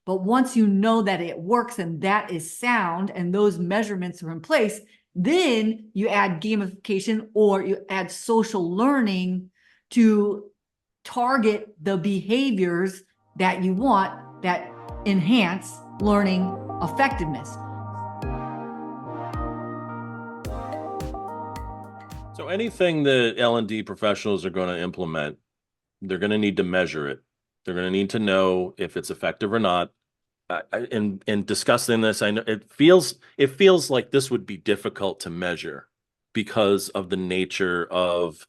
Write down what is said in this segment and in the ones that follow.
But once you know that it works and that is sound and those measurements are in place, then you add gamification or you add social learning to target the behaviors that you want that enhance learning effectiveness. So anything that L&D professionals are going to implement, they're going to need to measure it. They're going to need to know if it's effective or not. In discussing this, I know it feels like this would be difficult to measure because of the nature of,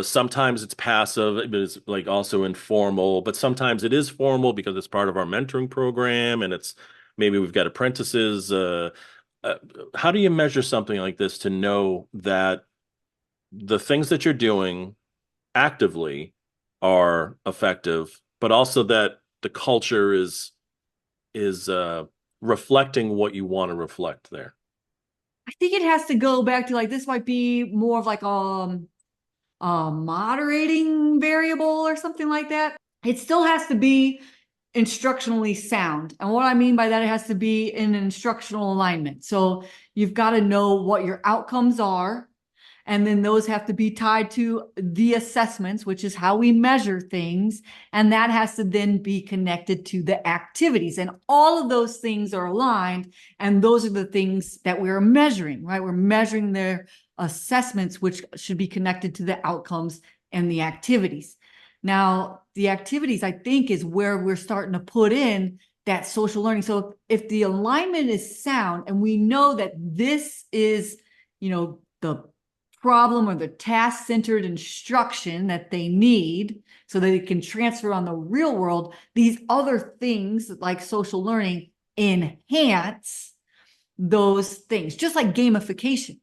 sometimes it's passive, but it's like also informal, but sometimes it is formal because it's part of our mentoring program and it's maybe we've got apprentices. How do you measure something like this to know that the things that you're doing actively are effective, but also that the culture is reflecting what you want to reflect there? I think it has to go back to like this might be more of like a moderating variable or something like that. It still has to be instructionally sound. And what I mean by that, it has to be in an instructional alignment. So you've got to know what your outcomes are. And then those have to be tied to the assessments, which is how we measure things. And that has to then be connected to the activities. And all of those things are aligned. And those are the things that we're measuring, right? We're measuring their assessments, which should be connected to the outcomes and the activities. Now, the activities, I think, is where we're starting to put in that social learning. So if the alignment is sound and we know that this is, the problem or the task-centered instruction that they need so that it can transfer on the real world, these other things like social learning enhance those things, just like gamification.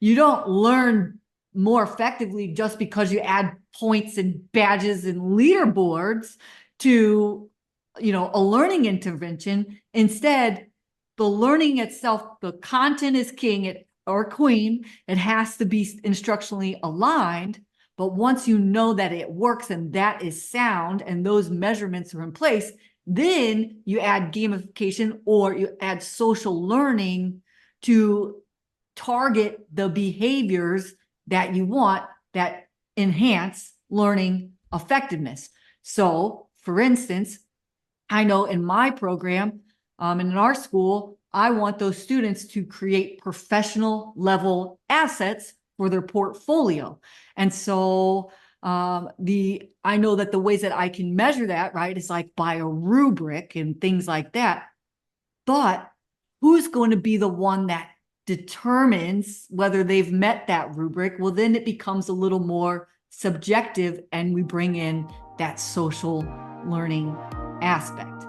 You don't learn more effectively just because you add points and badges and leaderboards to, a learning intervention. Instead, the learning itself, the content is king or queen. It has to be instructionally aligned. But once you know that it works and that is sound and those measurements are in place, then you add gamification or you add social learning to target the behaviors that you want that enhance learning effectiveness. So, for instance, I know in my program and in our school, I want those students to create professional level assets for their portfolio. And so I know that the ways that I can measure that, right, is like by a rubric and things like that. But who's going to be the one that determines whether they've met that rubric? Well, then it becomes a little more subjective and we bring in that social learning aspect.